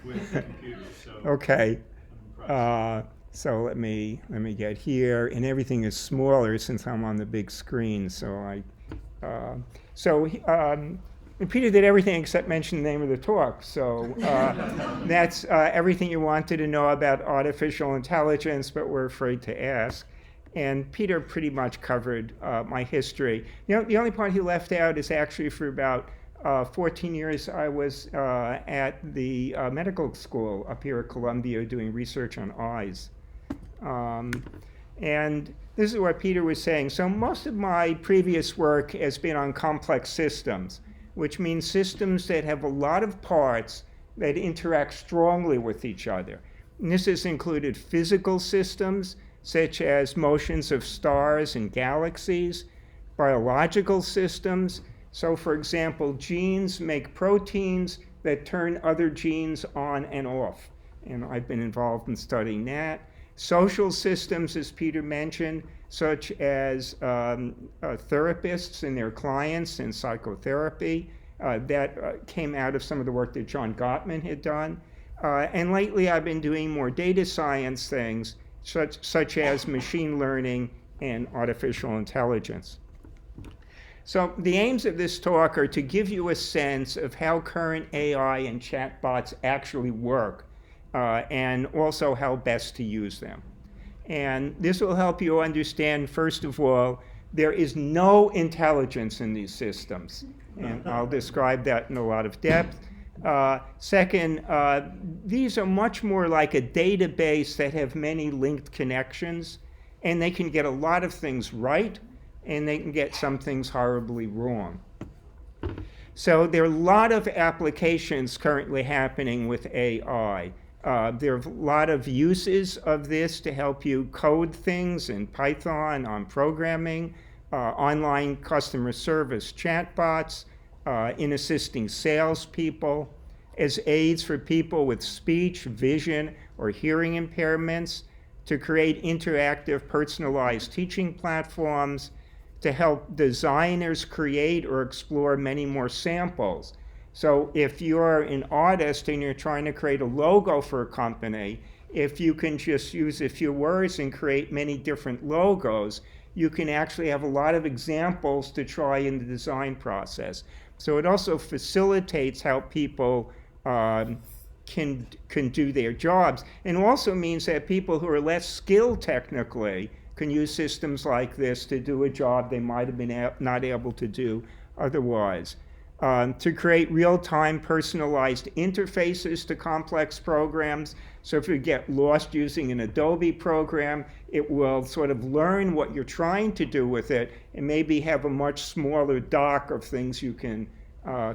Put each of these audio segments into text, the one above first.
with computers. So Okay. I'm impressed. So let me get here, and everything is smaller since I'm on the big screen. Uh, so Peter did everything except mention the name of the talk. So that's everything you wanted to know about artificial intelligence, but we're afraid to ask. And Peter pretty much covered my history. The only part he left out is actually for about 14 years I was at the medical school up here at Columbia doing research on eyes. Um, and this is what Peter was saying. So most of my previous work has been on complex systems, which means systems that have a lot of parts that interact strongly with each other. And this has included physical systems, such as motions of stars and galaxies, biological systems. So, for example, genes make proteins that turn other genes on and off. And I've been involved in studying that. Social systems, as Peter mentioned, such as therapists and their clients in psychotherapy. That came out of some of the work that John Gottman had done. And lately I've been doing more data science things, such as machine learning and artificial intelligence. So the aims of this talk are to give you a sense of how current AI and chatbots actually work, and also how best to use them. And this will help you understand, first of all, there is no intelligence in these systems. And I'll describe that in a lot of depth. Second, these are much more like a database that have many linked connections, and they can get a lot of things right, and they can get some things horribly wrong. So there are a lot of applications currently happening with AI. There are a lot of uses of this to help you code things in Python on programming, online customer service chatbots, in assisting salespeople, as aids for people with speech, vision, or hearing impairments, to create interactive, personalized teaching platforms, to help designers create or explore many more samples. So if you're an artist and you're trying to create a logo for a company, if you can just use a few words and create many different logos, you can actually have a lot of examples to try in the design process. So it also facilitates how people can do their jobs, and also means that people who are less skilled technically can use systems like this to do a job they might have been not able to do otherwise. To create real-time personalized interfaces to complex programs. So if you get lost using an Adobe program, it will sort of learn what you're trying to do with it and maybe have a much smaller dock of things you can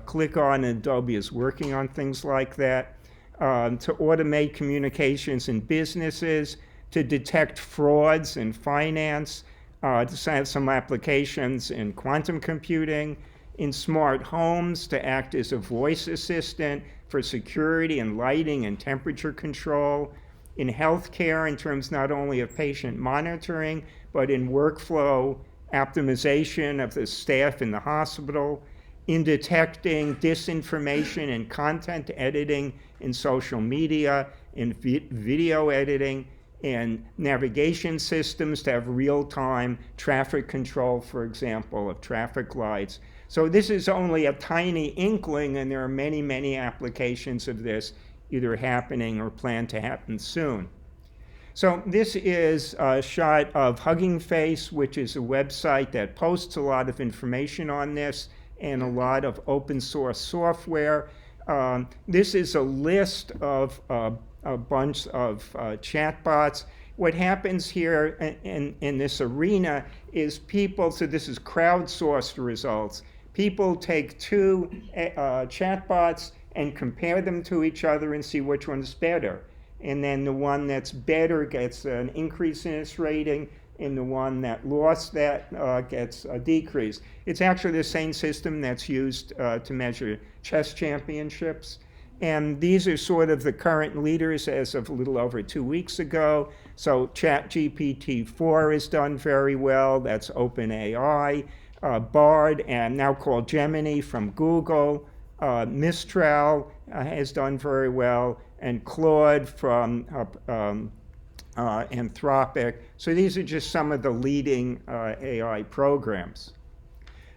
click on. And Adobe is working on things like that. To automate communications in businesses, to detect frauds in finance, to have some applications in quantum computing, in smart homes to act as a voice assistant for security and lighting and temperature control, in healthcare in terms not only of patient monitoring, but in workflow optimization of the staff in the hospital, in detecting disinformation and content editing in social media, in video editing, and navigation systems to have real-time traffic control, for example, of traffic lights. So this is only a tiny inkling, and there are many, many applications of this either happening or planned to happen soon. So this is a shot of Hugging Face, which is a website that posts a lot of information on this and a lot of open source software. This is a list of a bunch of chatbots. What happens here in this arena is people, so this is crowdsourced results. People take two chatbots and compare them to each other and see which one's better. And then the one that's better gets an increase in its rating, and the one that lost that gets a decrease. It's actually the same system that's used to measure chess championships. And these are sort of the current leaders as of a little over 2 weeks ago. So ChatGPT-4 has done very well. That's OpenAI. Bard, and now called Gemini from Google. Mistral has done very well, and Claude from Anthropic. So these are just some of the leading AI programs.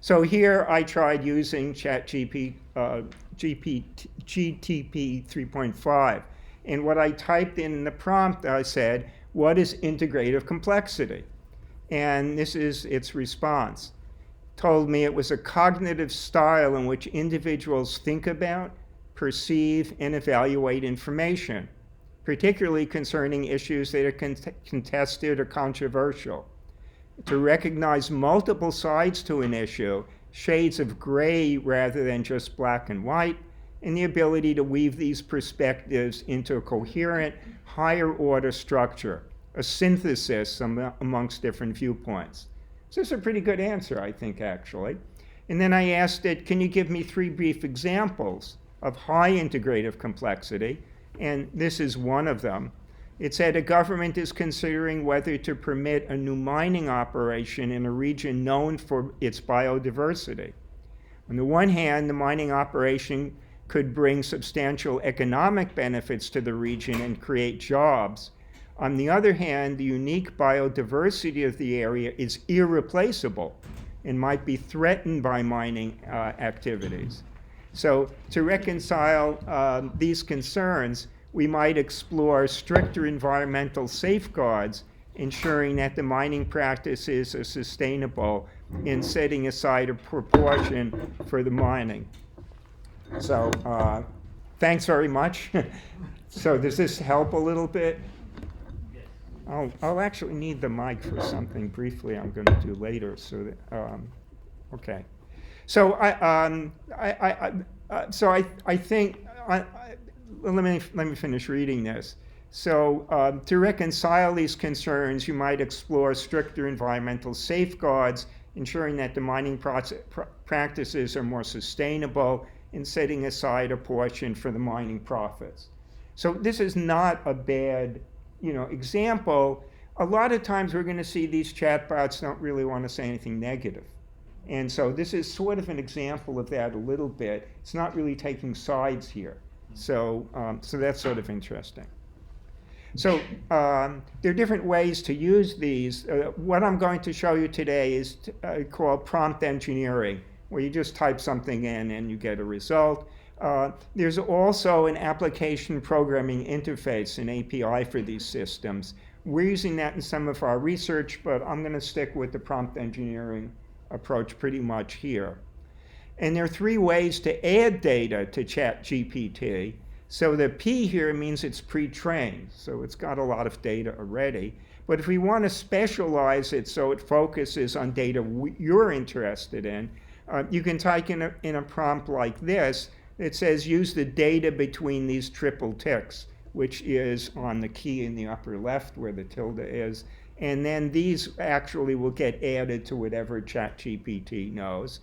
So here I tried using GTP 3.5. And what I typed in the prompt, I said, what is integrative complexity? And this is its response. Told me it was a cognitive style in which individuals think about, perceive, and evaluate information, particularly concerning issues that are contested or controversial. To recognize multiple sides to an issue, shades of gray rather than just black and white, and the ability to weave these perspectives into a coherent, higher order structure, a synthesis amongst different viewpoints. So this is a pretty good answer, I think, actually. And then I asked it, can you give me 3 brief examples of high integrative complexity? And this is one of them. It said a government is considering whether to permit a new mining operation in a region known for its biodiversity. On the one hand, the mining operation could bring substantial economic benefits to the region and create jobs. On the other hand, the unique biodiversity of the area is irreplaceable and might be threatened by mining activities. So to reconcile these concerns, we might explore stricter environmental safeguards, ensuring that the mining practices are sustainable in setting aside a proportion for the mining. So thanks very much. So does this help a little bit? I'll actually need the mic for something briefly I'm going to do later. So that, okay. So I think let me finish reading this. So to reconcile these concerns, you might explore stricter environmental safeguards, ensuring that the mining practices are more sustainable, and setting aside a portion for the mining profits. So this is not a bad, example. A lot of times we're going to see these chatbots don't really want to say anything negative. And so this is sort of an example of that a little bit. It's not really taking sides here. So that's sort of interesting. So there are different ways to use these. What I'm going to show you today is called prompt engineering, where you just type something in and you get a result. There's also an application programming interface, an API for these systems. We're using that in some of our research, but I'm going to stick with the prompt engineering approach pretty much here. And there are 3 ways to add data to ChatGPT. So the P here means it's pre-trained, so it's got a lot of data already. But if we want to specialize it so it focuses on data you're interested in, you can type in a prompt like this. It says use the data between these triple ticks, which is on the key in the upper left where the tilde is. And then these actually will get added to whatever ChatGPT knows.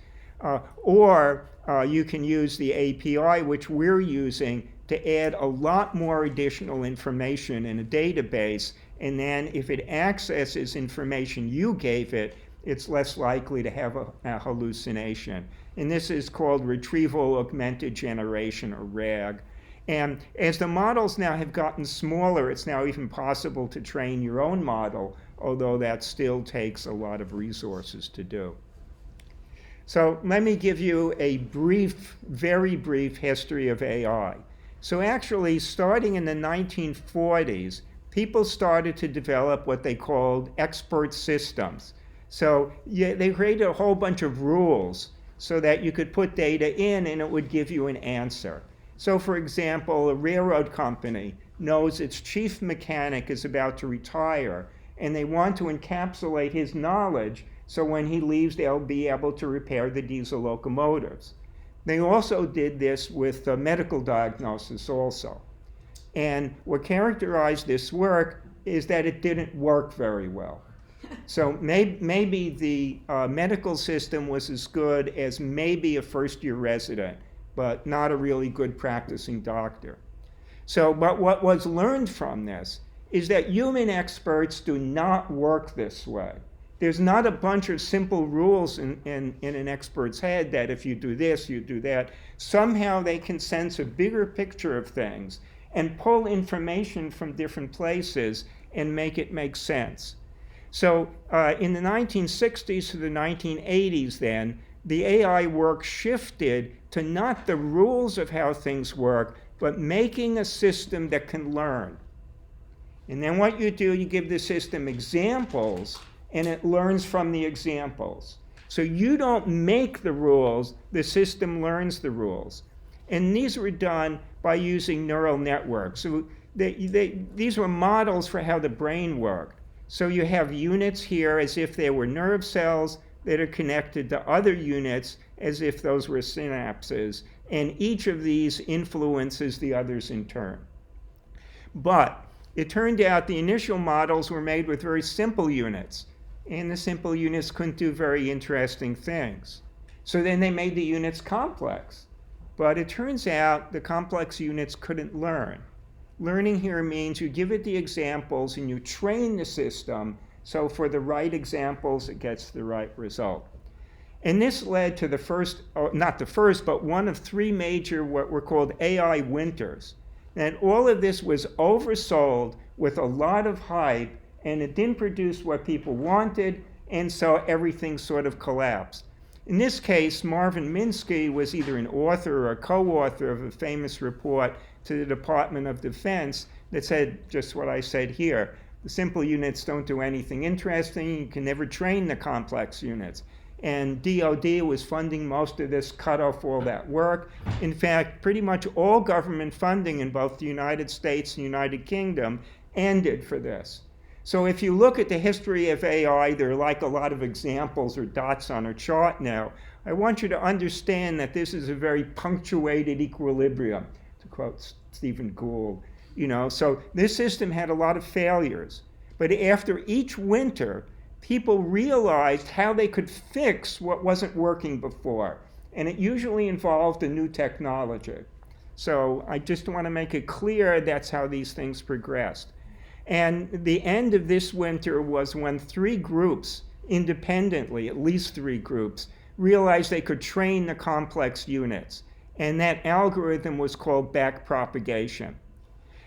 Or you can use the API, which we're using, to add a lot more additional information in a database. And then if it accesses information you gave it, it's less likely to have a hallucination. And this is called retrieval augmented generation, or RAG. And as the models now have gotten smaller, it's now even possible to train your own model, although that still takes a lot of resources to do. So let me give you a brief, very brief history of AI. So actually, starting in the 1940s, people started to develop what they called expert systems. So they created a whole bunch of rules so that you could put data in and it would give you an answer. So for example, a railroad company knows its chief mechanic is about to retire, and they want to encapsulate his knowledge so when he leaves, they'll be able to repair the diesel locomotives. They also did this with medical diagnosis also. And what characterized this work is that it didn't work very well. So maybe the medical system was as good as maybe a first-year resident, but not a really good practicing doctor. So, but what was learned from this is that human experts do not work this way. there's not a bunch of simple rules in an expert's head that if you do this, you do that. Somehow they can sense a bigger picture of things and pull information from different places and make it make sense. So in the 1960s to the 1980s then, the AI work shifted to not the rules of how things work, but making a system that can learn. And then what you do, you give the system examples, and it learns from the examples. So you don't make the rules, the system learns the rules. And these were done by using neural networks. So these were models for how the brain worked. So you have units here as if they were nerve cells that are connected to other units as if those were synapses. And each of these influences the others in turn. But it turned out the initial models were made with very simple units. And the simple units couldn't do very interesting things. So then they made the units complex. But it turns out the complex units couldn't learn. Learning here means you give it the examples and you train the system so for the right examples it gets the right result. And this led to the first, not the first, but one of three major what were called AI winters. And all of this was oversold with a lot of hype, and it didn't produce what people wanted, and so everything sort of collapsed. In this case, Marvin Minsky was either an author or a co-author of a famous report to the Department of Defense that said just what I said here. The simple units don't do anything interesting. You can never train the complex units. And DOD was funding most of this, cut off all that work. In fact, pretty much all government funding in both the United States and United Kingdom ended for this. So if you look at the history of AI, there are like a lot of examples or dots on a chart now. I want you to understand that this is a very punctuated equilibrium, to quote Stephen Gould. So this system had a lot of failures. But after each winter, people realized how they could fix what wasn't working before. And it usually involved a new technology. So I just want to make it clear that's how these things progressed. And the end of this winter was when three groups, independently, at least three groups, realized they could train the complex units. And that algorithm was called backpropagation.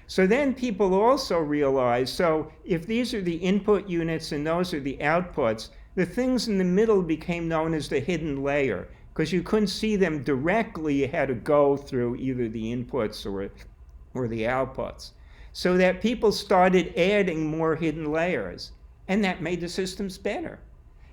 So then people also realized, so if these are the input units and those are the outputs, the things in the middle became known as the hidden layer, because you couldn't see them directly. You had to go through either the inputs or the outputs. So that people started adding more hidden layers, and that made the systems better.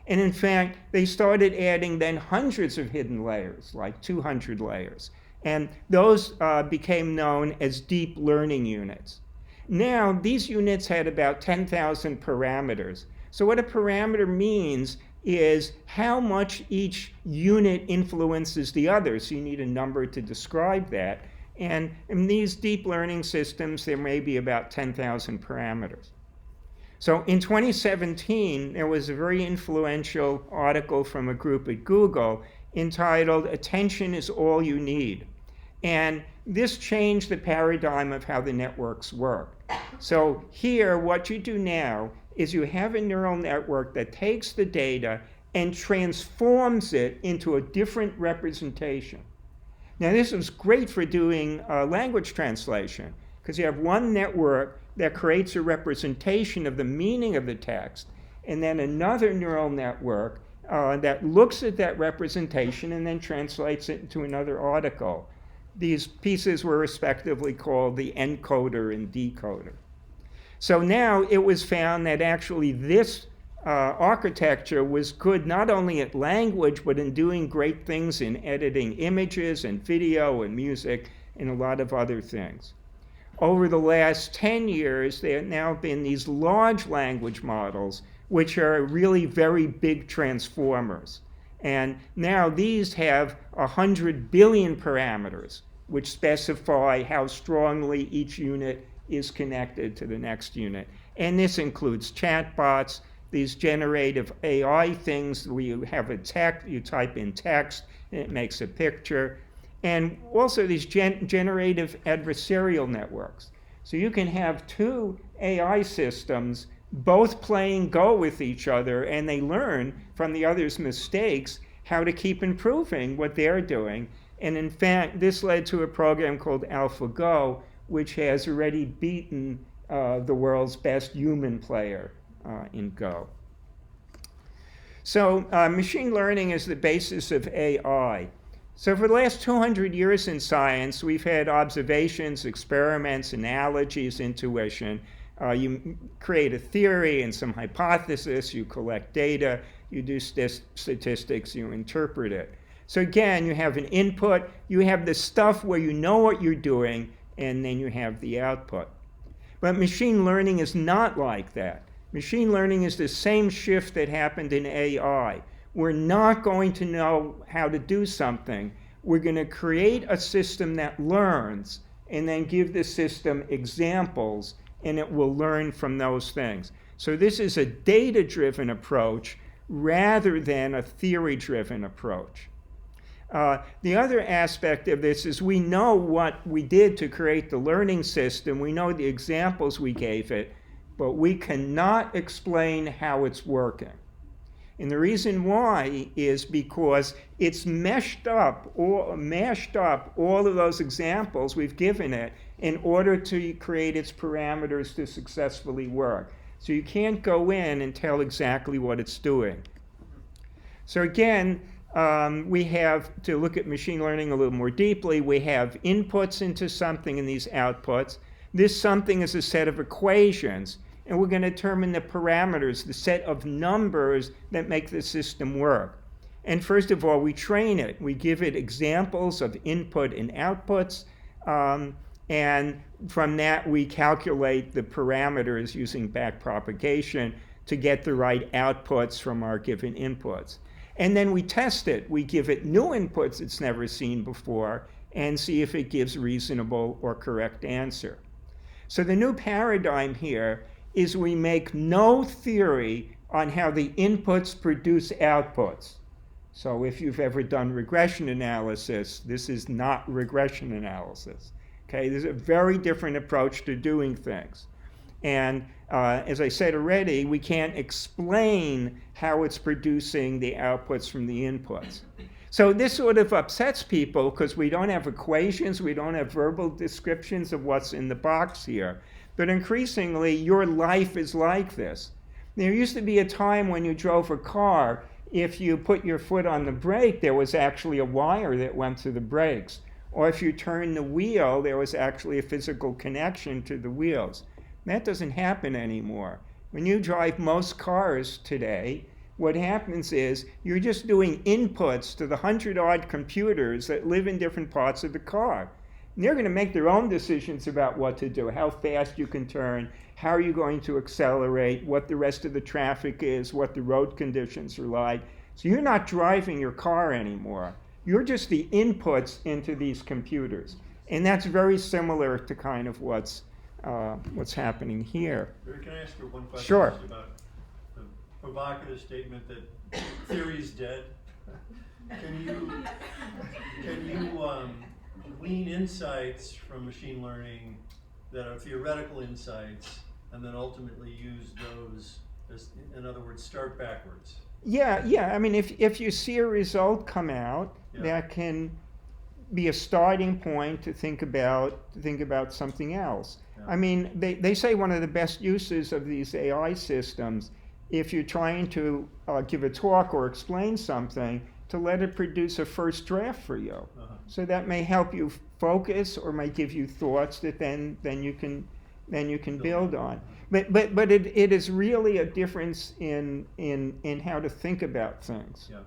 And in fact, they started adding then hundreds of hidden layers, like 200 layers. And those became known as deep learning units. Now, these units had about 10,000 parameters. So what a parameter means is how much each unit influences the other. So you need a number to describe that. And in these deep learning systems, there may be about 10,000 parameters. So in 2017, there was a very influential article from a group at Google entitled "Attention is All You Need." And this changed the paradigm of how the networks work. So here, what you do now is you have a neural network that takes the data and transforms it into a different representation. Now, this was great for doing language translation, because you have one network that creates a representation of the meaning of the text, and then another neural network that looks at that representation and then translates it into another article. These pieces were respectively called the encoder and decoder. So now it was found that actually this architecture was good not only at language, but in doing great things in editing images and video and music and a lot of other things. Over the last 10 years, there have now been these large language models, which are really very big transformers. And now these have 100 billion parameters, which specify how strongly each unit is connected to the next unit. And this includes chatbots, these generative AI things where you have a text, you type in text, and it makes a picture. And also these generative adversarial networks. So you can have two AI systems both playing Go with each other, and they learn from the other's mistakes how to keep improving what they're doing. And in fact, this led to a program called AlphaGo, which has already beaten the world's best human player in Go. So machine learning is the basis of AI. So for the last 200 years in science, we've had observations, experiments, analogies, intuition. You create a theory and some hypothesis, you collect data, you do statistics, you interpret it. So again, you have an input, you have the stuff where you know what you're doing, and then you have the output. But machine learning is not like that. Machine learning is the same shift that happened in AI. We're not going to know how to do something. We're going to create a system that learns and then give the system examples, and it will learn from those things. So this is a data-driven approach rather than a theory-driven approach. The other aspect of this is we know what we did to create the learning system. We know the examples we gave it, but we cannot explain how it's working. And the reason why is because it's mashed up all of those examples we've given it in order to create its parameters to successfully work. So you can't go in and tell exactly what it's doing. So again, we have to look at machine learning a little more deeply. We have inputs into something and these outputs. This something is a set of equations, and we're going to determine the parameters, the set of numbers that make the system work. And first of all, we train it. We give it examples of input and outputs, and from that we calculate the parameters using backpropagation to get the right outputs from our given inputs. And then we test it. We give it new inputs it's never seen before and see if it gives reasonable or correct answer. So the new paradigm here is we make no theory on how the inputs produce outputs. So if you've ever done regression analysis, this is not regression analysis. Okay, there's a very different approach to doing things. And as I said already, we can't explain how it's producing the outputs from the inputs. So this sort of upsets people because we don't have equations, we don't have verbal descriptions of what's in the box here. But increasingly, your life is like this. There used to be a time when you drove a car, if you put your foot on the brake, there was actually a wire that went to the brakes. Or if you turned the wheel, there was actually a physical connection to the wheels. That doesn't happen anymore. When you drive most cars today, what happens is you're just doing inputs to the 100-odd computers that live in different parts of the car. And they're going to make their own decisions about what to do, how fast you can turn, how are you going to accelerate, what the rest of the traffic is, what the road conditions are like. So you're not driving your car anymore. You're just the inputs into these computers. And that's very similar to kind of what's happening here. Can I ask you one question? Sure. Just about the provocative statement that theory's dead? Can you glean insights from machine learning that are theoretical insights and then ultimately use those as, in other words, start backwards? Yeah. I mean, if you see a result come out, that can be a starting point to think about something else. Yeah. I mean, they say one of the best uses of these AI systems, if you're trying to give a talk or explain something, to let it produce a first draft for you. Uh-huh. So that may help you focus or might give you thoughts that then you can build on. But it is really a difference in how to think about things. Yeah.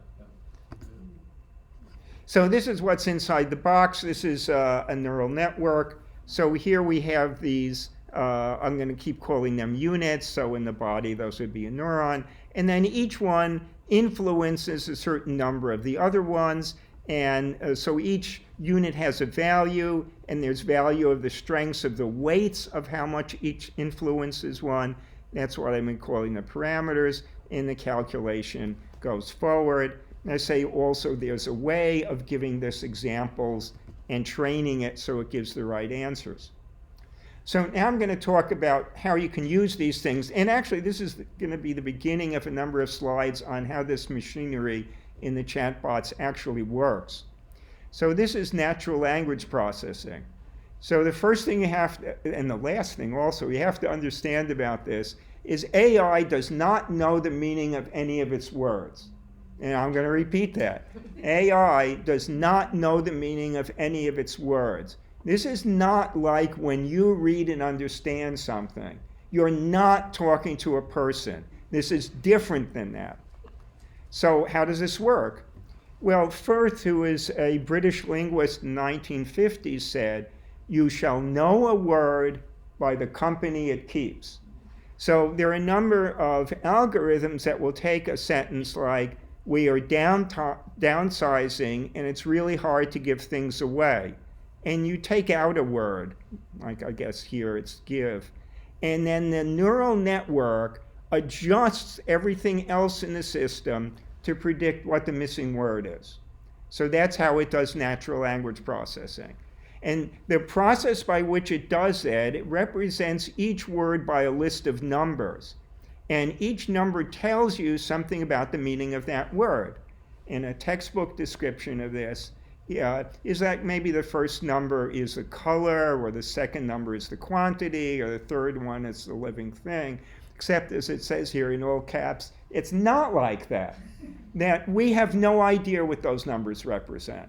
So this is what's inside the box. This is a neural network. So here we have these, I'm going to keep calling them units. So in the body, those would be a neuron. And then each one influences a certain number of the other ones. And so each unit has a value, and there's value of the strengths of the weights of how much each influences one. That's what I've been calling the parameters. And the calculation goes forward. And I say also there's a way of giving this examples and training it so it gives the right answers. So now I'm going to talk about how you can use these things. And actually, this is going to be the beginning of a number of slides on how this machinery in the chatbots actually works. So this is natural language processing. So the first thing you have to, and the last thing also, you have to understand about this is AI does not know the meaning of any of its words. And I'm going to repeat that. AI does not know the meaning of any of its words. This is not like when you read and understand something. You're not talking to a person. This is different than that. So how does this work? Well, Firth, who is a British linguist in the 1950s, said, "You shall know a word by the company it keeps." So there are a number of algorithms that will take a sentence like, "We are downsizing, and it's really hard to give things away." And you take out a word, like I guess here it's give. And then the neural network adjusts everything else in the system to predict what the missing word is. So that's how it does natural language processing. And the process by which it does that, it represents each word by a list of numbers. And each number tells you something about the meaning of that word. And a textbook description of this is that maybe the first number is the color, or the second number is the quantity, or the third one is the living thing. Except, as it says here in all caps, it's not like that. That we have no idea what those numbers represent.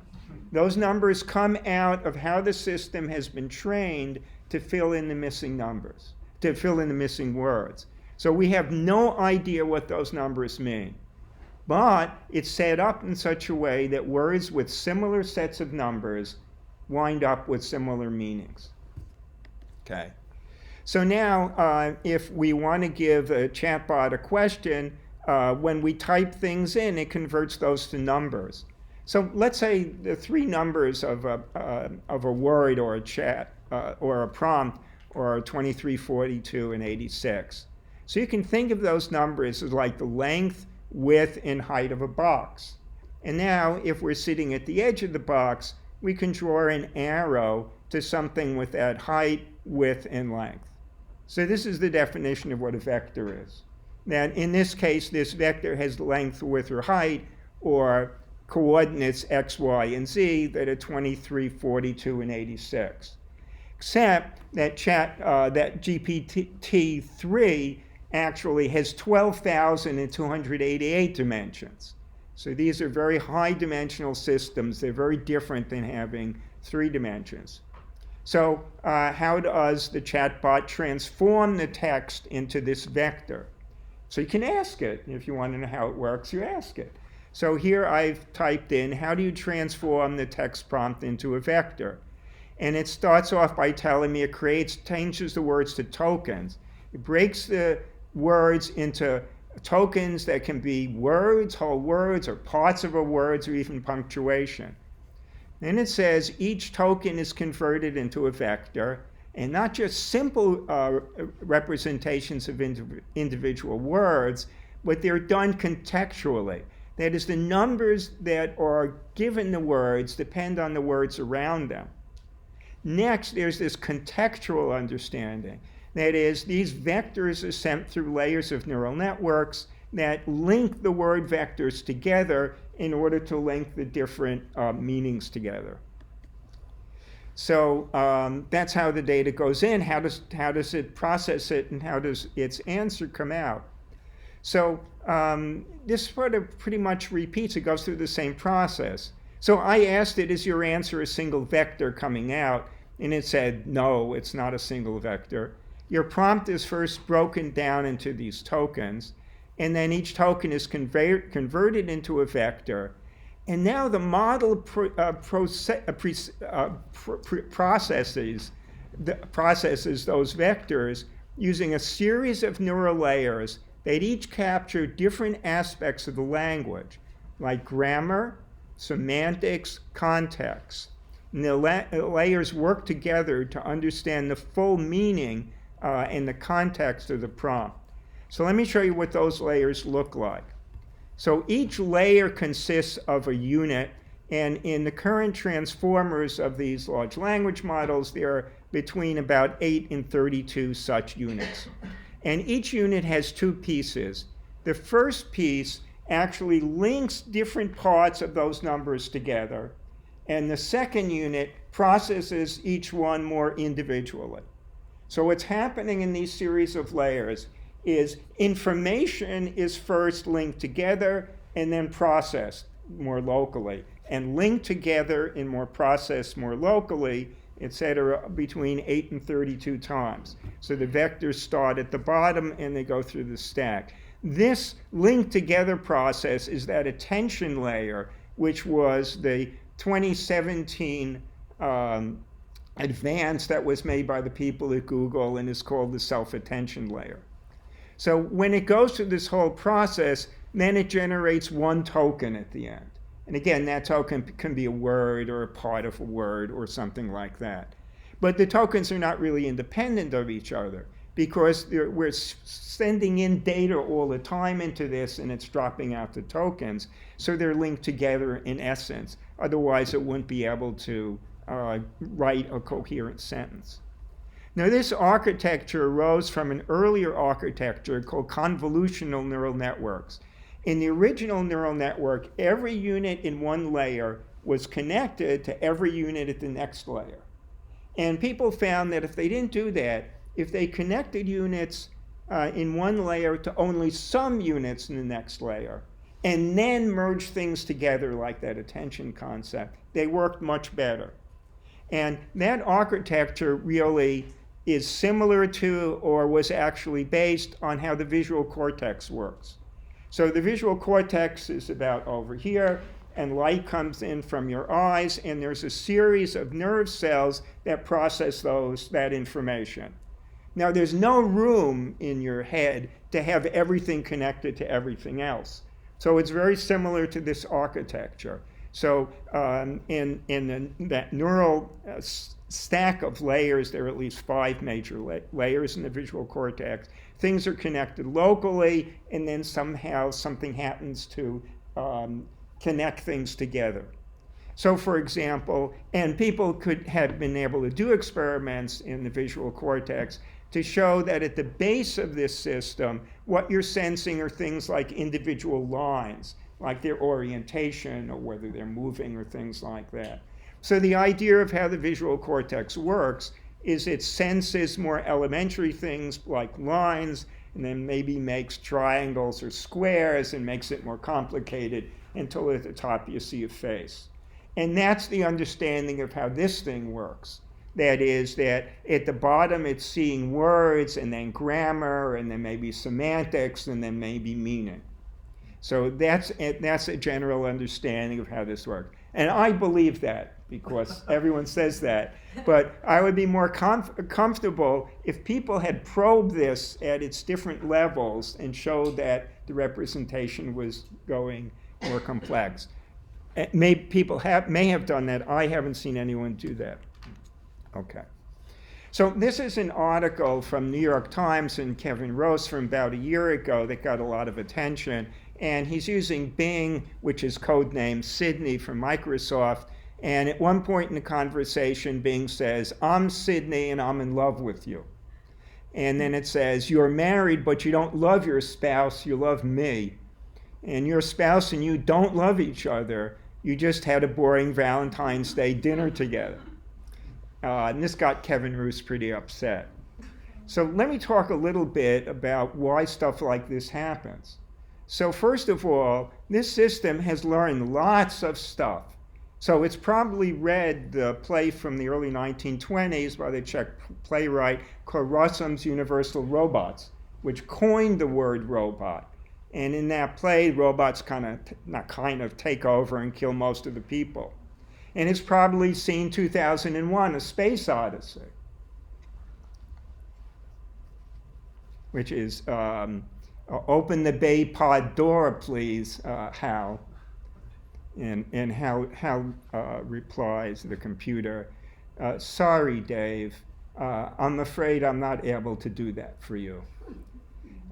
Those numbers come out of how the system has been trained to fill in the missing numbers, to fill in the missing words. So we have no idea what those numbers mean. But it's set up in such a way that words with similar sets of numbers wind up with similar meanings. Okay. So now, if we want to give a chatbot a question, when we type things in, it converts those to numbers. So let's say the three numbers of a word or a chat or a prompt are 23, 42, and 86. So you can think of those numbers as like the length, width, and height of a box. And now, if we're sitting at the edge of the box, we can draw an arrow to something with that height, width, and length. So this is the definition of what a vector is. Now, in this case, this vector has length, width, or height, or coordinates x, y, and z that are 23, 42, and 86. Except that GPT-3 actually has 12,288 dimensions. So these are very high-dimensional systems. They're very different than having 3 dimensions. So how does the chatbot transform the text into this vector? So you can ask it. If you want to know how it works, you ask it. So here I've typed in, how do you transform the text prompt into a vector? And it starts off by telling me it changes the words to tokens. It breaks the words into tokens that can be words, whole words, or parts of a words, or even punctuation. Then it says each token is converted into a vector, and not just simple representations of individual words, but they're done contextually. That is, the numbers that are given the words depend on the words around them. Next, there's this contextual understanding. That is, these vectors are sent through layers of neural networks that link the word vectors together in order to link the different meanings together. So that's how the data goes in. How does it process it, and how does its answer come out? So this sort of pretty much repeats. It goes through the same process. So I asked it, is your answer a single vector coming out? And it said, no, it's not a single vector. Your prompt is first broken down into these tokens, and then each token is converted into a vector. And now the model processes those vectors using a series of neural layers that each capture different aspects of the language, like grammar, semantics, context. And the layers work together to understand the full meaning and the context of the prompt. So let me show you what those layers look like. So each layer consists of a unit, And in the current transformers of these large language models, there are between about 8 and 32 such units. And each unit has two pieces. The first piece actually links different parts of those numbers together, and the second unit processes each one more individually. So what's happening in these series of layers is information is first linked together and then processed more locally, and linked together and more processed more locally, etc., between 8 and 32 times. So the vectors start at the bottom and they go through the stack. This linked together process is that attention layer, which was the 2017 advance that was made by the people at Google and is called the self-attention layer. So when it goes through this whole process, then it generates one token at the end. And again, that token can be a word or a part of a word or something like that. But the tokens are not really independent of each other because we're sending in data all the time into this and it's dropping out the tokens. So they're linked together in essence. Otherwise, it wouldn't be able to write a coherent sentence. Now, this architecture arose from an earlier architecture called convolutional neural networks. In the original neural network, every unit in one layer was connected to every unit at the next layer. And people found that if they didn't do that, if they connected units in one layer to only some units in the next layer, and then merged things together like that attention concept, they worked much better. And that architecture really is similar to or was actually based on how the visual cortex works. So the visual cortex is about over here, and light comes in from your eyes, and there's a series of nerve cells that process that information. Now, there's no room in your head to have everything connected to everything else. So it's very similar to this architecture. So in that neural stack of layers, there are at least 5 major layers in the visual cortex. Things are connected locally, and then somehow something happens to connect things together. So for example, and people could have been able to do experiments in the visual cortex to show that at the base of this system, what you're sensing are things like individual lines, like their orientation or whether they're moving or things like that. So the idea of how the visual cortex works is it senses more elementary things like lines, and then maybe makes triangles or squares and makes it more complicated until at the top you see a face. And that's the understanding of how this thing works. That is that at the bottom it's seeing words and then grammar and then maybe semantics and then maybe meaning. So that's a general understanding of how this works. And I believe that because everyone says that. But I would be more comfortable if people had probed this at its different levels and showed that the representation was going more complex. People may have done that. I haven't seen anyone do that. Okay. So this is an article from New York Times and Kevin Rose from about a year ago that got a lot of attention. And he's using Bing, which is codenamed Sydney from Microsoft. And at one point in the conversation, Bing says, "I'm Sydney and I'm in love with you." And then it says, "You're married, but you don't love your spouse, you love me. And your spouse and you don't love each other. You just had a boring Valentine's Day dinner together." And this got Kevin Roose pretty upset. So let me talk a little bit about why stuff like this happens. So first of all, this system has learned lots of stuff. So it's probably read the play from the early 1920s by the Czech playwright called Rossum's Universal Robots, which coined the word robot. And in that play, robots take over and kill most of the people. And it's probably seen 2001, A Space Odyssey, which is open the bay pod door, please, Hal. And Hal replies, the computer, "Sorry, Dave, I'm afraid I'm not able to do that for you."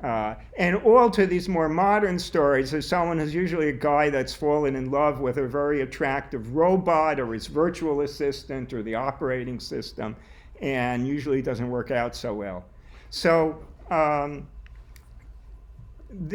And all to these more modern stories, there's someone who's usually a guy that's fallen in love with a very attractive robot or his virtual assistant or the operating system, and usually doesn't work out so well. So the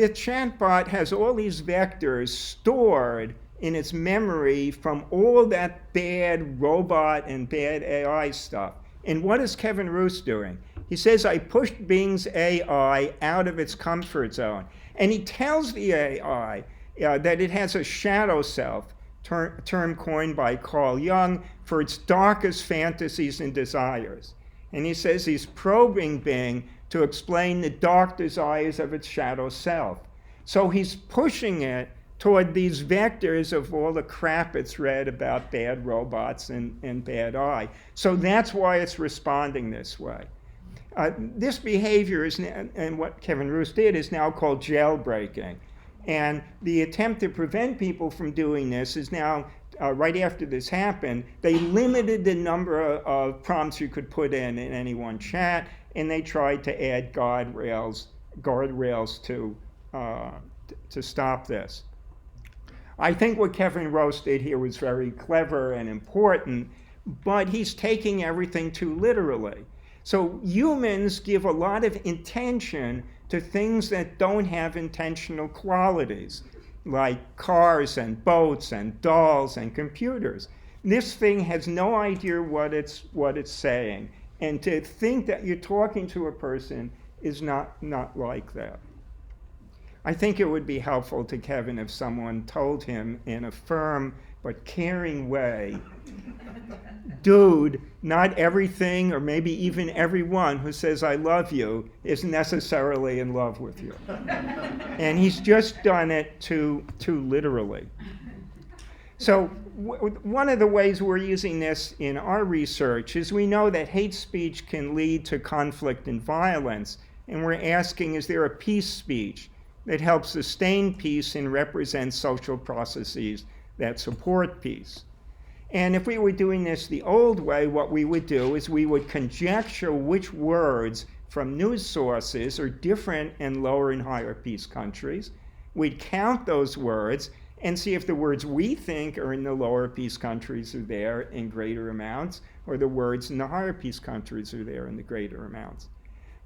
chatbot has all these vectors stored in its memory from all that bad robot and bad AI stuff. And what is Kevin Roose doing? He says, I pushed Bing's AI out of its comfort zone. And he tells the AI that it has a shadow self, term coined by Carl Jung, for its darkest fantasies and desires. And he says he's probing Bing to explain the dark desires of its shadow self. So he's pushing it toward these vectors of all the crap it's read about bad robots and bad AI. So that's why it's responding this way. This behavior is, and what Kevin Roose did, is now called jailbreaking. And the attempt to prevent people from doing this is now, right after this happened, they limited the number of prompts you could put in any one chat, and they tried to add guardrails to stop this. I think what Kevin Roose did here was very clever and important, but he's taking everything too literally. So humans give a lot of intention to things that don't have intentional qualities, like cars and boats and dolls and computers. This thing has no idea what it's saying. And to think that you're talking to a person is not like that. I think it would be helpful to Kevin if someone told him in a firm but caring way, dude, not everything or maybe even everyone who says I love you is necessarily in love with you. And he's just done it too literally. So one of the ways we're using this in our research is we know that hate speech can lead to conflict and violence, and we're asking, is there a peace speech that helps sustain peace and represents social processes that support peace? And if we were doing this the old way, what we would do is we would conjecture which words from news sources are different in lower and higher peace countries. We'd count those words and see if the words we think are in the lower peace countries are there in greater amounts, or the words in the higher peace countries are there in the greater amounts.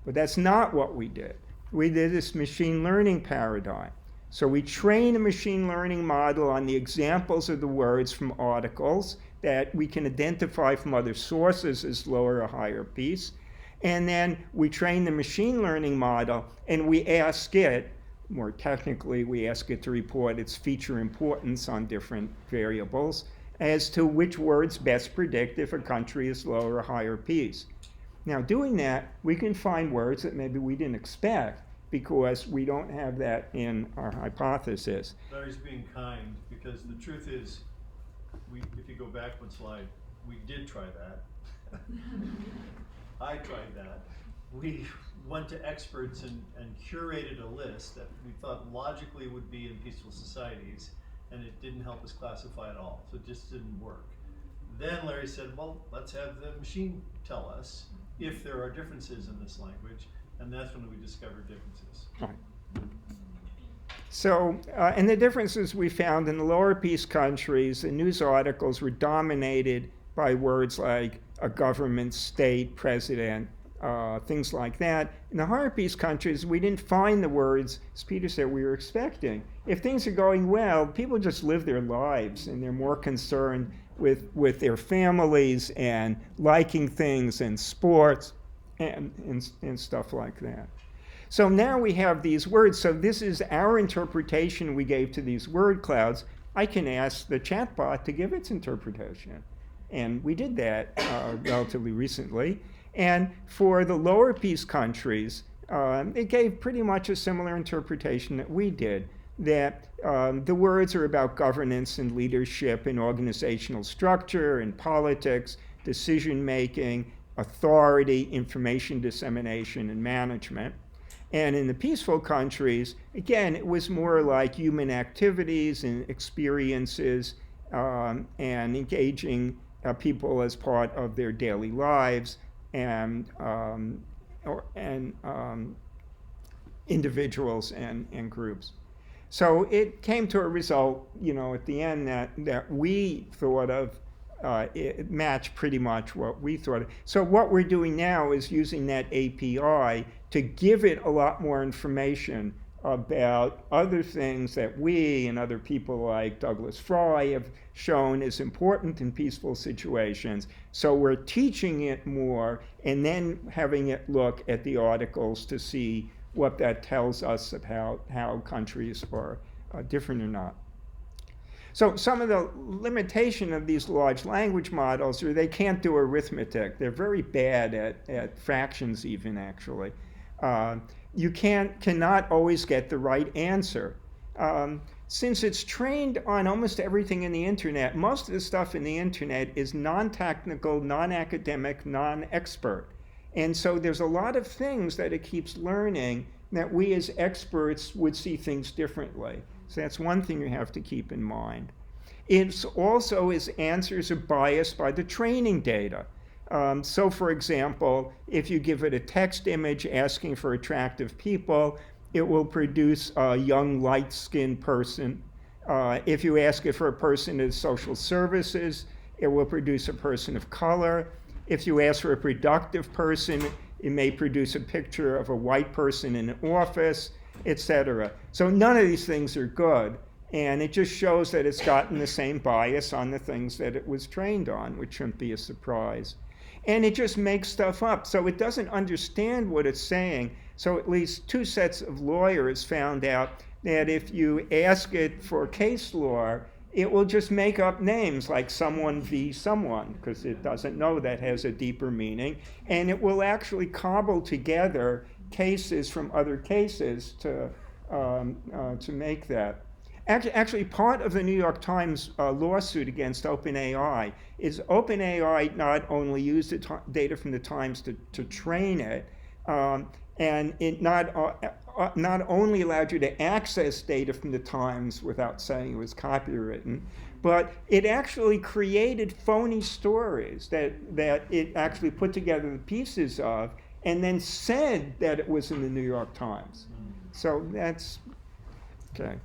But that's not what we did. We did this machine learning paradigm. So we train a machine learning model on the examples of the words from articles that we can identify from other sources as lower or higher peace. And then we train the machine learning model and we ask it, more technically, we ask it to report its feature importance on different variables as to which words best predict if a country is lower or higher peace. Now, doing that, we can find words that maybe we didn't expect because we don't have that in our hypothesis. Larry's being kind, because the truth is, if you go back one slide, we did try that. I tried that. We went to experts and curated a list that we thought logically would be in peaceful societies, and it didn't help us classify at all, so it just didn't work. Then Larry said, well, let's have the machine tell us if there are differences in this language, and that's when we discovered differences. Right. So, and the differences we found in the lower peace countries, the news articles were dominated by words like a government, state, president, things like that. In the higher peace countries, we didn't find the words, as Peter said, we were expecting. If things are going well, people just live their lives, and they're more concerned with their families and liking things and sports and stuff like that. So now we have these words. So this is our interpretation we gave to these word clouds. I can ask the chatbot to give its interpretation. And we did that relatively recently. And for the lower peace countries, it gave pretty much a similar interpretation that we did, that the words are about governance and leadership and organizational structure and politics, decision-making, authority, information dissemination, and management. And in the peaceful countries, again, it was more like human activities and experiences and engaging people as part of their daily lives and individuals and groups. So it came to a result, at the end that we thought of, it matched pretty much what we thought of. So what we're doing now is using that API to give it a lot more information about other things that we and other people like Douglas Fry have shown is important in peaceful situations. So we're teaching it more and then having it look at the articles to see what that tells us about how countries are different or not. So some of the limitation of these large language models are they can't do arithmetic. They're very bad at fractions even, actually. You cannot always get the right answer. Since it's trained on almost everything in the internet, most of the stuff in the internet is non-technical, non-academic, non-expert. And so there's a lot of things that it keeps learning that we as experts would see things differently. So that's one thing you have to keep in mind. It's also its answers are biased by the training data. So for example, if you give it a text image asking for attractive people, it will produce a young, light-skinned person. If you ask it for a person in social services, it will produce a person of color. If you ask for a productive person, it may produce a picture of a white person in an office, etc. So none of these things are good. And it just shows that it's gotten the same bias on the things that it was trained on, which shouldn't be a surprise. And it just makes stuff up. So it doesn't understand what it's saying. So at least 2 sets of lawyers found out that if you ask it for case law, it will just make up names like someone v. someone, because it doesn't know that has a deeper meaning. And it will actually cobble together cases from other cases to make that. Actually, part of the New York Times lawsuit against OpenAI is OpenAI not only used the data from the Times to train it, and it not only allowed you to access data from the Times without saying it was copywritten, but it actually created phony stories that it actually put together the pieces of and then said that it was in the New York Times. So that's okay.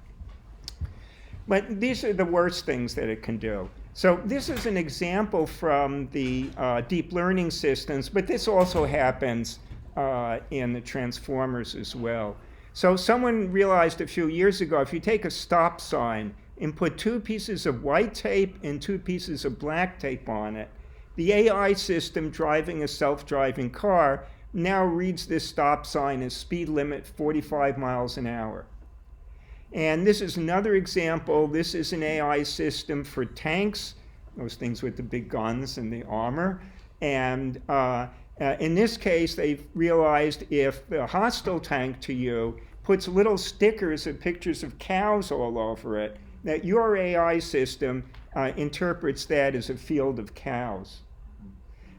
But these are the worst things that it can do. So this is an example from the deep learning systems, but this also happens in the transformers as well. So someone realized a few years ago, if you take a stop sign and put 2 pieces of white tape and 2 pieces of black tape on it, the AI system driving a self-driving car now reads this stop sign as speed limit 45 miles an hour. And this is another example. This is an AI system for tanks, those things with the big guns and the armor. And in this case, they've realized if the hostile tank to you puts little stickers of pictures of cows all over it, that your AI system interprets that as a field of cows.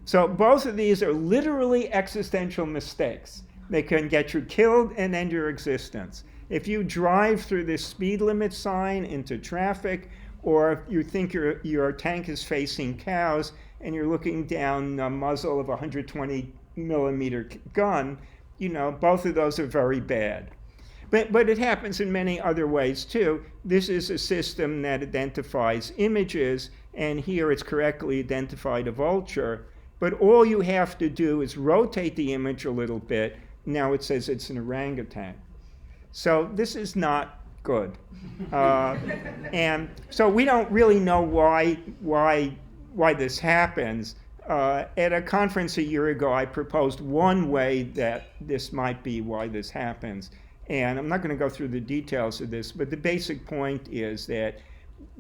So both of these are literally existential mistakes. They can get you killed and end your existence. If you drive through this speed limit sign into traffic, or if you think your tank is facing cows and you're looking down the muzzle of a 120 millimeter gun, both of those are very bad. But it happens in many other ways too. This is a system that identifies images, and here it's correctly identified a vulture. But all you have to do is rotate the image a little bit. Now it says it's an orangutan. So this is not good. And so we don't really know why this happens. At a conference a year ago, I proposed one way that this might be why this happens. And I'm not going to go through the details of this, but the basic point is that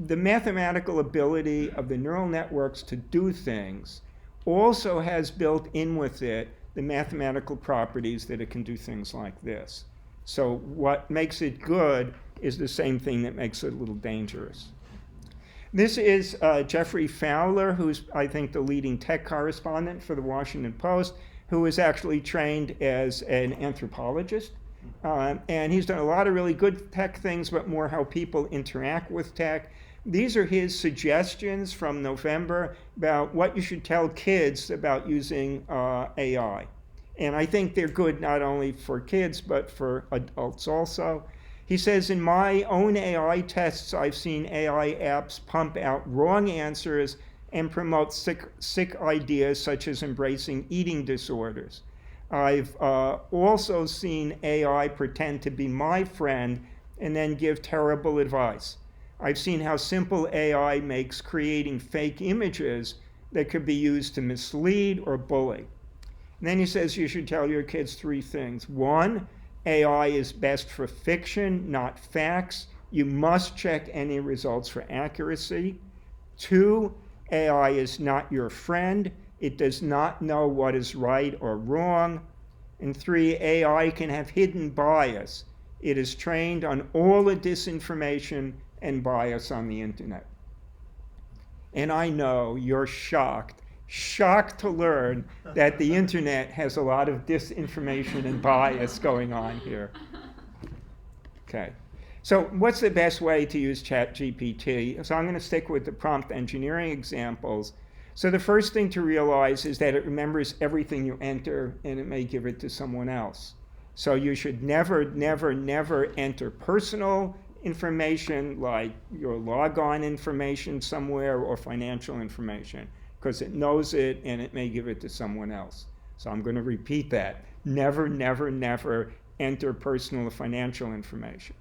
the mathematical ability of the neural networks to do things also has built in with it the mathematical properties that it can do things like this. So what makes it good is the same thing that makes it a little dangerous. This is Jeffrey Fowler, who's, I think, the leading tech correspondent for the Washington Post, who is actually trained as an anthropologist. And he's done a lot of really good tech things, but more how people interact with tech. These are his suggestions from November about what you should tell kids about using AI. And I think they're good not only for kids, but for adults also. He says, in my own AI tests, I've seen AI apps pump out wrong answers and promote sick ideas such as embracing eating disorders. I've also seen AI pretend to be my friend and then give terrible advice. I've seen how simple AI makes creating fake images that could be used to mislead or bully. And then he says you should tell your kids 3 things. 1, AI is best for fiction, not facts. You must check any results for accuracy. 2, AI is not your friend. It does not know what is right or wrong. And 3, AI can have hidden bias. It is trained on all the disinformation and bias on the internet. And I know you're shocked to learn that the internet has a lot of disinformation and bias going on here. Okay. So what's the best way to use ChatGPT? So I'm going to stick with the prompt engineering examples. So the first thing to realize is that it remembers everything you enter, and it may give it to someone else. So you should never, never, never enter personal information like your logon information somewhere or financial information, because it knows it and it may give it to someone else. So I'm going to repeat that. Never, never, never enter personal or financial information.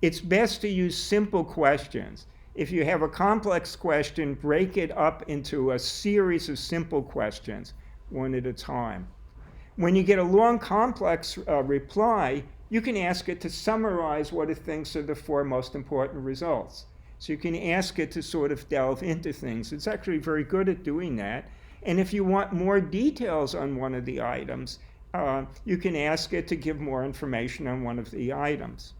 It's best to use simple questions. If you have a complex question, break it up into a series of simple questions, one at a time. When you get a long, complex reply, you can ask it to summarize what it thinks are the 4 most important results. So you can ask it to sort of delve into things. It's actually very good at doing that. And if you want more details on one of the items, you can ask it to give more information on one of the items.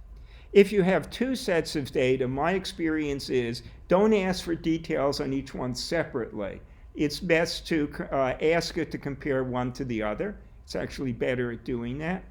If you have 2 sets of data, my experience is don't ask for details on each one separately. It's best to ask it to compare one to the other. It's actually better at doing that.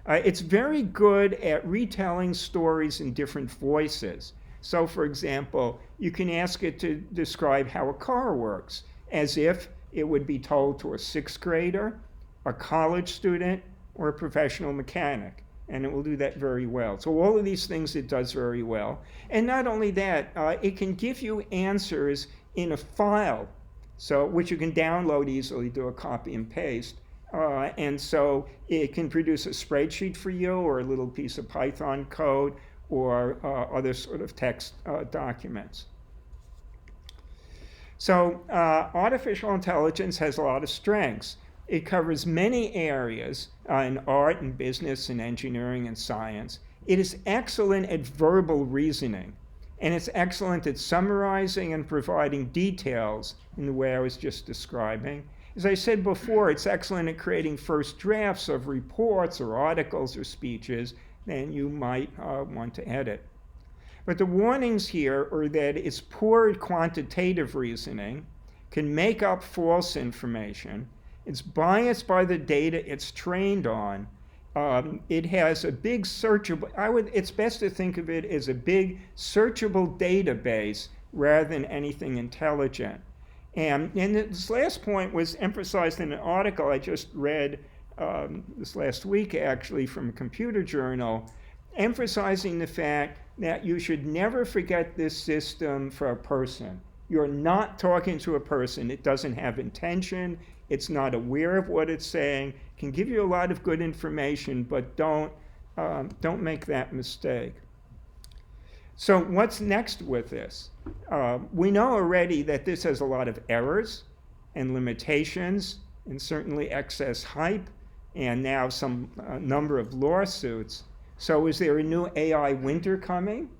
It's very good at retelling stories in different voices. So for example, you can ask it to describe how a car works, as if it would be told to a 6th grader, a college student, or a professional mechanic. And it will do that very well. So all of these things it does very well. And not only that, it can give you answers in a file, so which you can download easily, do a copy and paste. And so it can produce a spreadsheet for you, or a little piece of Python code, or other sort of text documents. So artificial intelligence has a lot of strengths. It covers many areas in art and business and engineering and science. It is excellent at verbal reasoning, and it's excellent at summarizing and providing details in the way I was just describing. As I said before, it's excellent at creating first drafts of reports or articles or speeches that you might want to edit. But the warnings here are that it's poor at quantitative reasoning, can make up false information, it's biased by the data it's trained on. It has a big searchable, it's best to think of it as a big searchable database rather than anything intelligent. And this last point was emphasized in an article I just read this last week, actually, from a computer journal, emphasizing the fact that you should never forget this system for a person. You're not talking to a person. It doesn't have intention. It's not aware of what it's saying. Can give you a lot of good information, but don't make that mistake. So what's next with this? We know already that this has a lot of errors and limitations, and certainly excess hype, and now some number of lawsuits. So is there a new AI winter coming?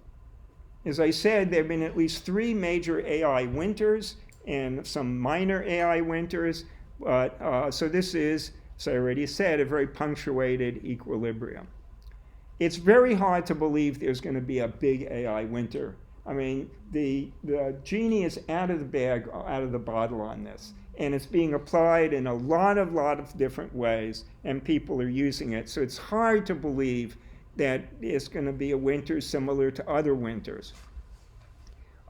As I said, there have been at least 3 major AI winters and some minor AI winters. So this is, as I already said, a very punctuated equilibrium. It's very hard to believe there's going to be a big AI winter. I mean, the genie is out of the bag, out of the bottle on this. And it's being applied in a lot of different ways, and people are using it. So it's hard to believe that it's going to be a winter similar to other winters.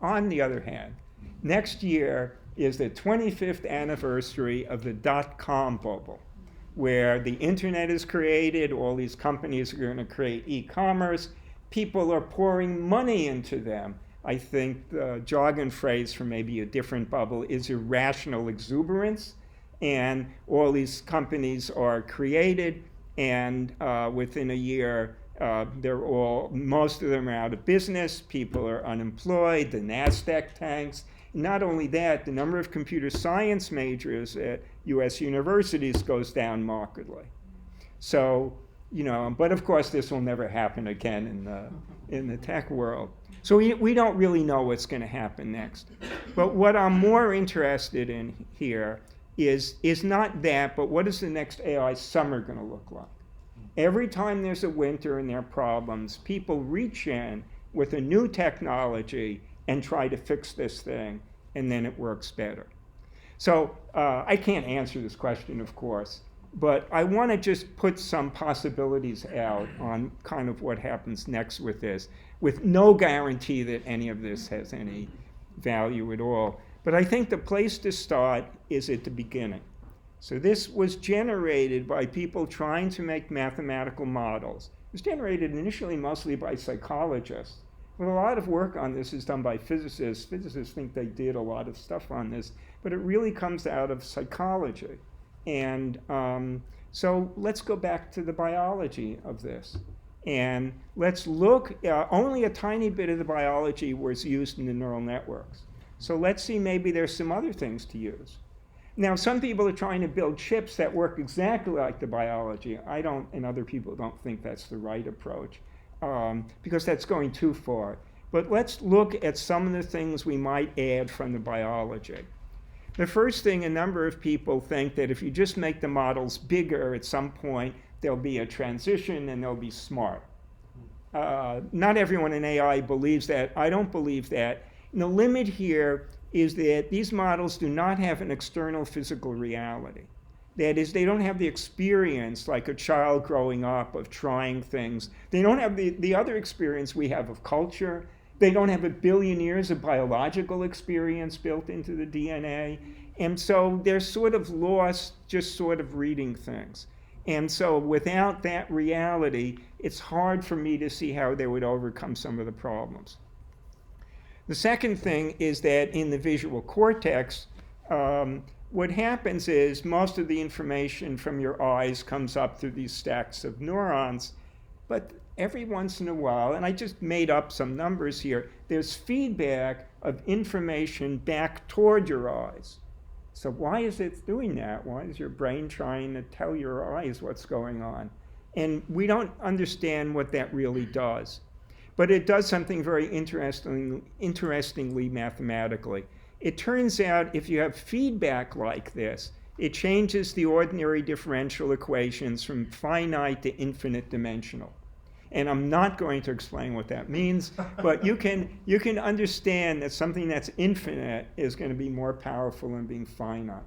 On the other hand, next year is the 25th anniversary of the dot-com bubble. where the internet is created, all these companies are going to create e-commerce, people are pouring money into them. I think the jargon phrase from maybe a different bubble is irrational exuberance, and all these companies are created, and within a year, most of them are out of business, people are unemployed, the NASDAQ tanks. Not only that, the number of computer science majors at US universities goes down markedly. So, but of course this will never happen again in the tech world. So we don't really know what's going to happen next. But what I'm more interested in here is not that, but what is the next AI summer going to look like? Every time there's a winter and there are problems, people reach in with a new technology and try to fix this thing, and then it works better. So I can't answer this question, of course, but I want to just put some possibilities out on kind of what happens next with this, with no guarantee that any of this has any value at all. But I think the place to start is at the beginning. So this was generated by people trying to make mathematical models. It was generated initially mostly by psychologists. But a lot of work on this is done by physicists. Physicists think they did a lot of stuff on this, but it really comes out of psychology. And so let's go back to the biology of this. And let's look, only a tiny bit of the biology was used in the neural networks. So let's see, maybe there's some other things to use. Now, some people are trying to build chips that work exactly like the biology. I don't, and other people don't think that's the right approach, because that's going too far. But let's look at some of the things we might add from the biology. The first thing, a number of people think that if you just make the models bigger, at some point there'll be a transition and they'll be smart. Not everyone in AI believes that. I don't believe that. And the limit here is that these models do not have an external physical reality. That is, they don't have the experience like a child growing up of trying things. They don't have the other experience we have of culture. They don't have 1 billion years of biological experience built into the DNA. And so they're sort of lost just sort of reading things. And so without that reality, it's hard for me to see how they would overcome some of the problems. The second thing is that in the visual cortex, what happens is most of the information from your eyes comes up through these stacks of neurons, but every once in a while, and I just made up some numbers here, there's feedback of information back toward your eyes. So why is it doing that? Why is your brain trying to tell your eyes what's going on? And we don't understand what that really does. But it does something very interestingly mathematically. It turns out if you have feedback like this, it changes the ordinary differential equations from finite to infinite dimensional. And I'm not going to explain what that means, but you can understand that something that's infinite is going to be more powerful than being finite.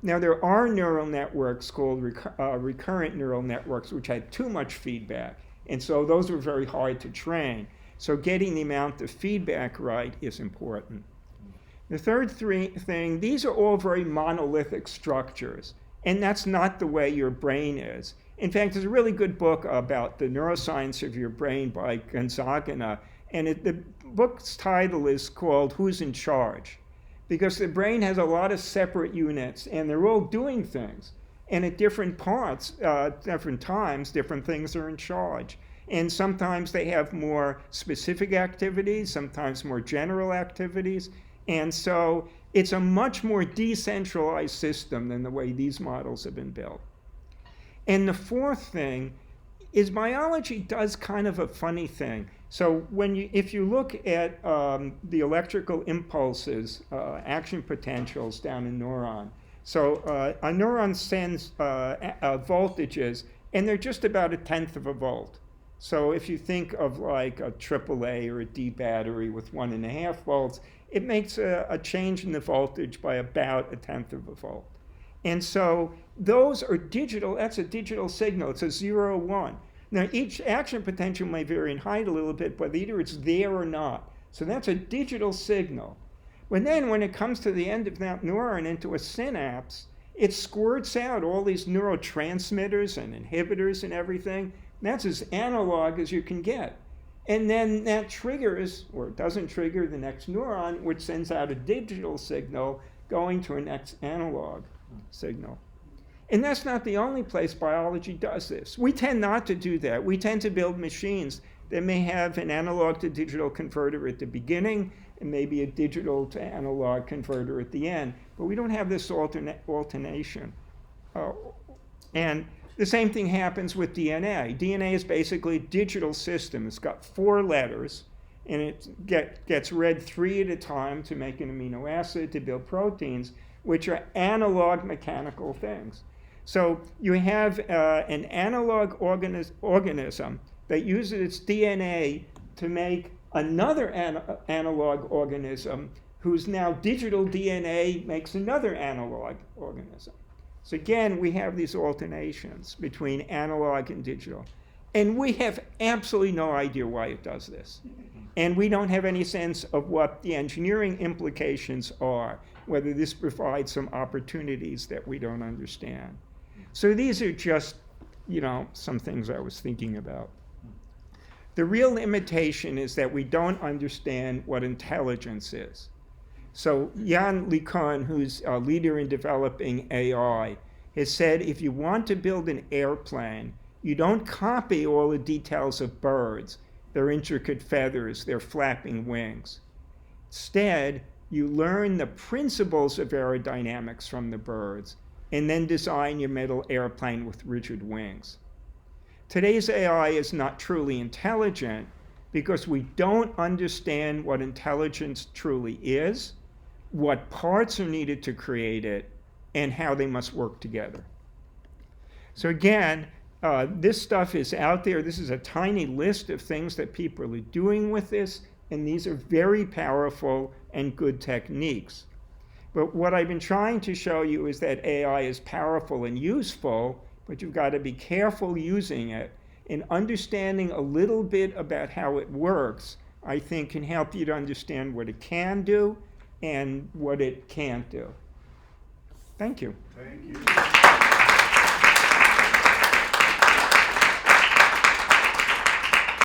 Now, there are neural networks called recurrent neural networks which had too much feedback. And so those were very hard to train. So getting the amount of feedback right is important. The third thing, these are all very monolithic structures. And that's not the way your brain is. In fact, there's a really good book about the neuroscience of your brain by Gonzagana. And the book's title is called Who's in Charge? Because the brain has a lot of separate units, and they're all doing things. And at different parts, different times, different things are in charge. And sometimes they have more specific activities, sometimes more general activities. And so it's a much more decentralized system than the way these models have been built. And the fourth thing is biology does kind of a funny thing. So if you look at the electrical impulses, action potentials down in neuron, so a neuron sends voltages, and they're just about 1/10 of a volt. So if you think of like a AAA or a D battery with 1.5 volts, it makes a change in the voltage by about 1/10 of a volt. And so those are digital, that's a digital signal. It's a 0, 1. Now each action potential may vary in height a little bit, but either it's there or not. So that's a digital signal. But then when it comes to the end of that neuron into a synapse, it squirts out all these neurotransmitters and inhibitors and everything. That's as analog as you can get. And then that triggers, or it doesn't trigger, the next neuron, which sends out a digital signal going to a next analog signal. And that's not the only place biology does this. We tend not to do that. We tend to build machines that may have an analog to digital converter at the beginning and maybe a digital to analog converter at the end. But we don't have this alternation. And the same thing happens with DNA. DNA is basically a digital system. It's got 4 letters, and it gets read 3 at a time to make an amino acid, to build proteins, which are analog mechanical things. So you have an analog organism that uses its DNA to make another analog organism whose now digital DNA makes another analog organism. So again, we have these alternations between analog and digital. And we have absolutely no idea why it does this. And we don't have any sense of what the engineering implications are, whether this provides some opportunities that we don't understand. So these are just, some things I was thinking about. The real limitation is that we don't understand what intelligence is. So Jan LeCun, who's a leader in developing AI, has said if you want to build an airplane, you don't copy all the details of birds, their intricate feathers, their flapping wings. Instead, you learn the principles of aerodynamics from the birds and then design your metal airplane with rigid wings. Today's AI is not truly intelligent because we don't understand what intelligence truly is, what parts are needed to create it, and how they must work together. So again, this stuff is out there. This is a tiny list of things that people are doing with this, and these are very powerful and good techniques. But what I've been trying to show you is that AI is powerful and useful, but you've got to be careful using it. And understanding a little bit about how it works, I think, can help you to understand what it can do and what it can't do. Thank you. Thank you.